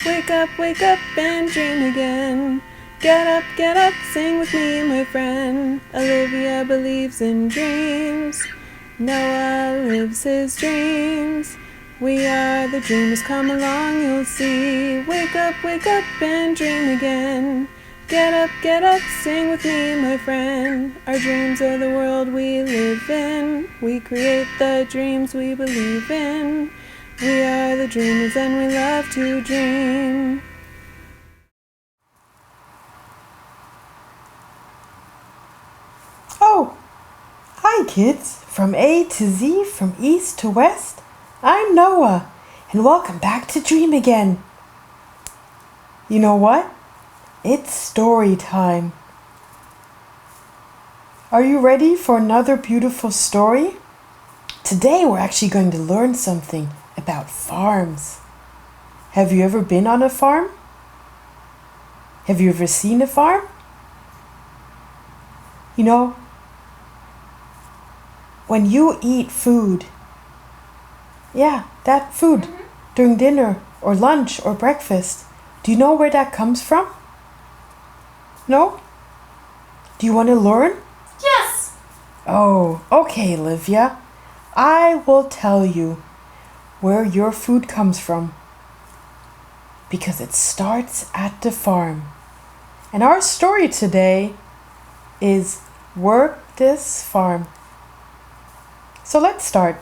wake up and dream again. Get up, sing with me, my friend. Olivia believes in dreams. Noah lives his dreams. We are the dreamers, come along, you'll see. Wake up and dream again. Get up, sing with me, my friend. Our dreams are the world we live in. We create the dreams we believe in. We are the dreamers and we love to dream. Oh, hi kids! From A to Z, from East to West, I'm Noah, and welcome back to Dream Again. You know what? It's story time. Are you ready for another beautiful story? Today we're actually going to learn something about farms. Have you ever been on a farm? Have you ever seen a farm? You know, when you eat food, that food during dinner or lunch or breakfast, do you know where that comes from? No? Do you want to learn? Yes! Oh, okay, Olivia. I will tell you where your food comes from. Because it starts at the farm. And our story today is Work This Farm. So let's start.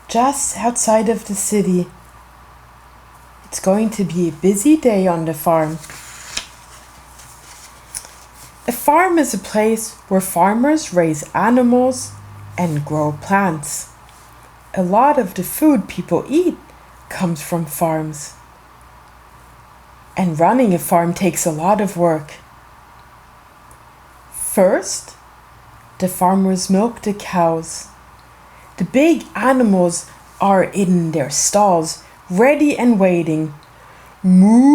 Just outside of the city. It's going to be a busy day on the farm. A farm is a place where farmers raise animals and grow plants. A lot of the food people eat comes from farms. And running a farm takes a lot of work. First, the farmers milk the cows. The big animals are in their stalls, ready and waiting. Moo!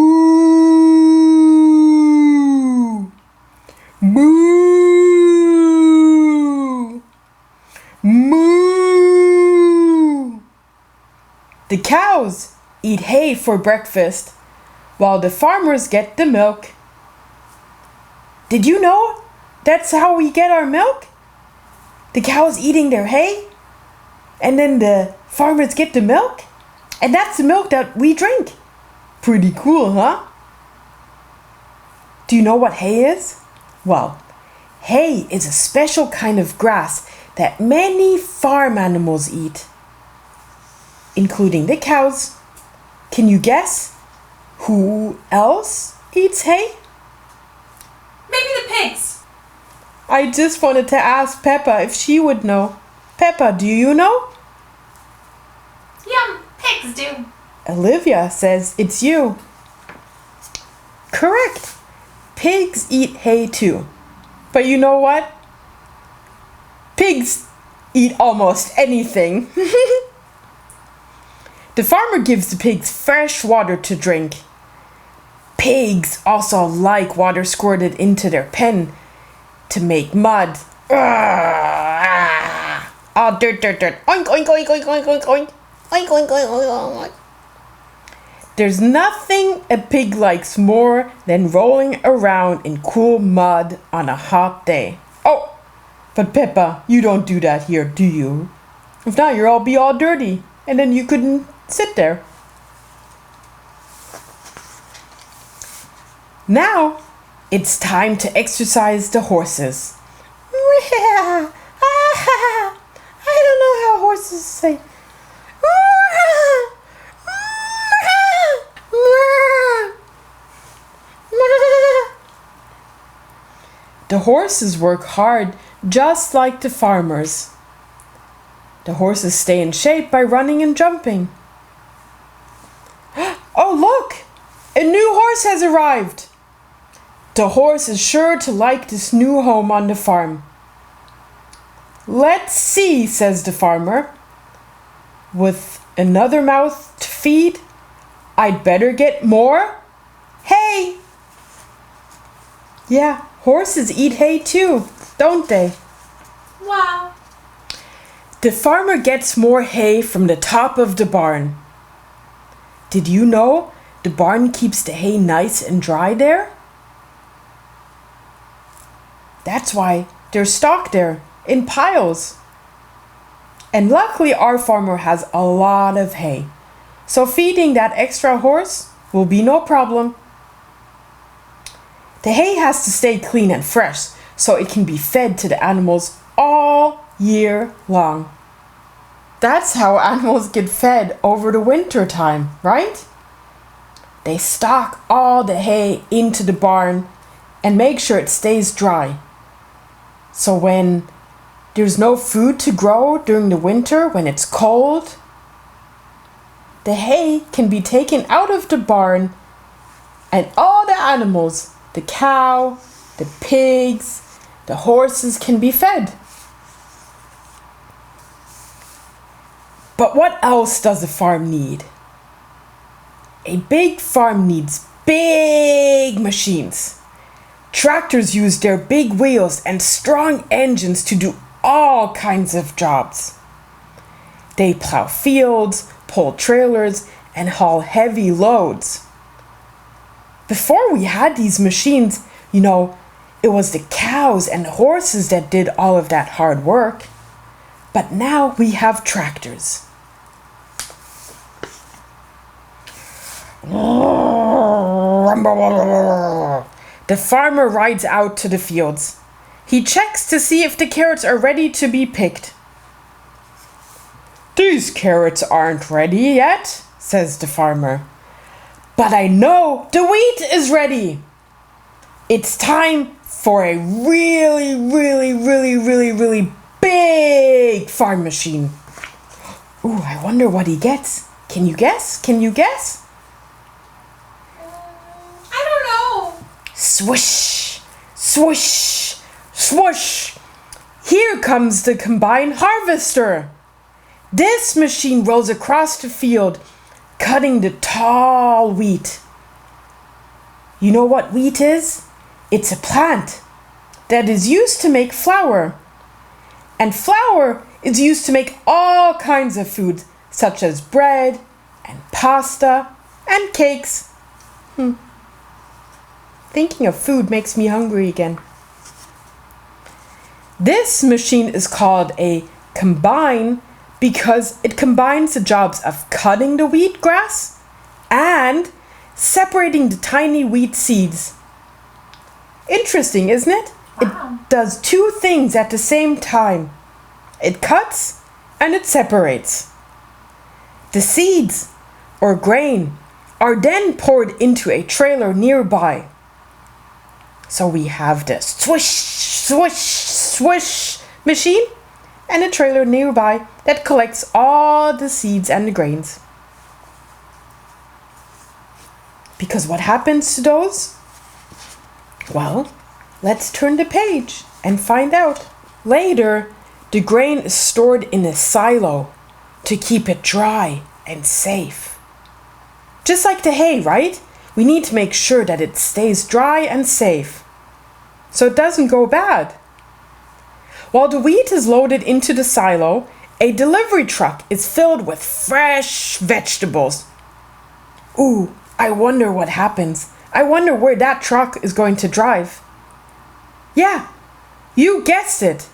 Moo! Moo! The cows eat hay for breakfast, while the farmers get the milk. Did you know that's how we get our milk? The cows eating their hay, and then the farmers get the milk, and that's the milk that we drink. Pretty cool, huh? Do you know what hay is? Well, hay is a special kind of grass that many farm animals eat, including the cows. Can you guess who else eats hay? Maybe the pigs. I just wanted to ask Peppa if she would know. Peppa, do you know? Yeah, pigs do. Olivia says it's you. Correct. Pigs eat hay too. But you know what? Pigs eat almost anything. The farmer gives the pigs fresh water to drink. Pigs also like water squirted into their pen to make mud. Oh, dirt. Oink, oink, oink, oink, oink, oink, oink. Oink, oink, oink, oink, oink. There's nothing a pig likes more than rolling around in cool mud on a hot day. Oh, but Peppa, you don't do that here, do you? If not, you'll all be all dirty, and then you couldn't sit there. Now, it's time to exercise the horses. I don't know how horses say. The horses work hard just like the farmers. The horses stay in shape by running and jumping. Oh, look! A new horse has arrived. The horse is sure to like this new home on the farm. Let's see, says the farmer. With another mouth to feed, I'd better get more hay. Yeah, horses eat hay too, don't they? Wow. The farmer gets more hay from the top of the barn. Did you know the barn keeps the hay nice and dry there? That's why they're stocked there in piles. And luckily our farmer has a lot of hay, so feeding that extra horse will be no problem. The hay has to stay clean and fresh so it can be fed to the animals all year long. That's how animals get fed over the winter time, right? They stock all the hay into the barn and make sure it stays dry. So when there's no food to grow during the winter, when it's cold, the hay can be taken out of the barn and all the animals, the cow, the pigs, the horses can be fed. But what else does a farm need? A big farm needs big machines. Tractors use their big wheels and strong engines to do all kinds of jobs. They plow fields, pull trailers, and haul heavy loads. Before we had these machines, it was the cows and the horses that did all of that hard work. But now we have tractors. The farmer rides out to the fields. He checks to see if the carrots are ready to be picked. "These carrots aren't ready yet," says the farmer. "But I know the wheat is ready. It's time for a really, really, really, really, really big farm machine." Ooh, I wonder what he gets. Can you guess? I don't know. Swish, swish, swoosh. Here comes the combine harvester. This machine rolls across the field, cutting the tall wheat. You know what wheat is? It's a plant that is used to make flour. And flour is used to make all kinds of food, such as bread and pasta and cakes. Thinking of food makes me hungry again. This machine is called a combine because it combines the jobs of cutting the wheat grass and separating the tiny wheat seeds. Interesting, isn't it? Wow. It does two things at the same time. It cuts and it separates. The seeds, or grain, are then poured into a trailer nearby. So we have the swish, swish, swish machine and a trailer nearby that collects all the seeds and the grains. Because what happens to those? Well, let's turn the page and find out. Later, the grain is stored in a silo to keep it dry and safe. Just like the hay, right? We need to make sure that it stays dry and safe, so it doesn't go bad. While the wheat is loaded into the silo, a delivery truck is filled with fresh vegetables. Ooh, I wonder what happens. I wonder where that truck is going to drive. Yeah, you guessed it.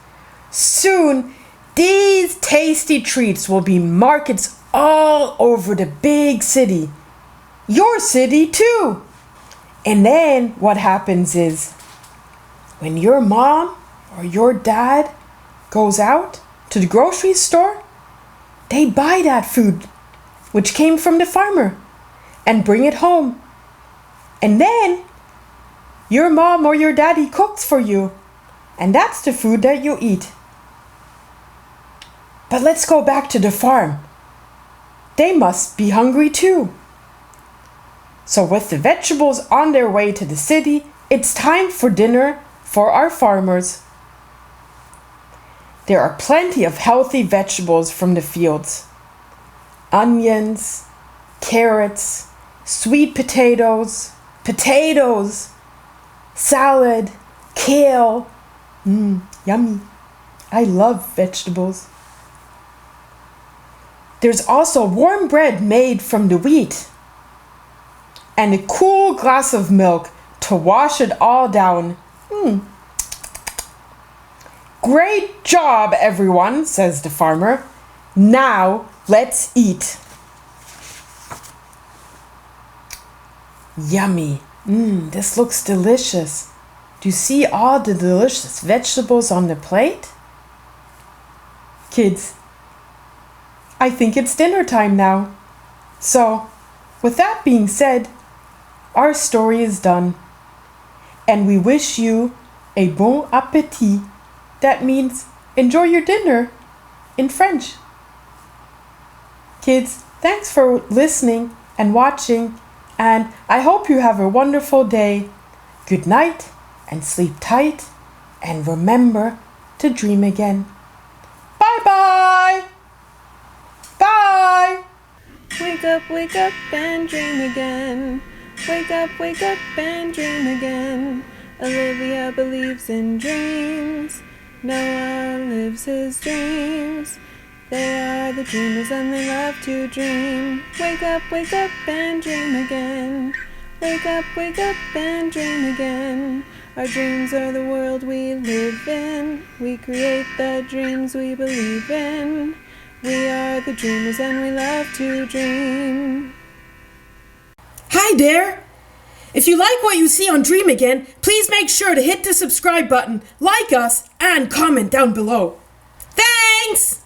Soon, these tasty treats will be markets all over the big city. Your city too. And then what happens is, when your mom or your dad goes out to the grocery store, they buy that food, which came from the farmer, and bring it home. And then your mom or your daddy cooks for you, and that's the food that you eat. But let's go back to the farm. They must be hungry too. So with the vegetables on their way to the city, it's time for dinner for our farmers. There are plenty of healthy vegetables from the fields. Onions, carrots, sweet potatoes, salad, kale. Yummy. I love vegetables. There's also warm bread made from the wheat. and a cool glass of milk to wash it all down. Great job, everyone, says the farmer. Now let's eat. Yummy. This looks delicious. Do you see all the delicious vegetables on the plate? Kids, I think it's dinner time now. So, with that being said, our story is done. And we wish you a bon appétit. That means enjoy your dinner in French. Kids, thanks for listening and watching, and I hope you have a wonderful day. Good night and sleep tight, and remember to dream again. Bye-bye! Bye! Wake up and dream again. Wake up and dream again. Olivia believes in dreams. Noah lives his dreams. They are the dreamers and they love to dream. Wake up and dream again. Wake up and dream again. Our dreams are the world we live in. We create the dreams we believe in. We are the dreamers and we love to dream. Hi there! If you like what you see on Dream Again, please make sure to hit the subscribe button, like us, and comment down below. Thanks!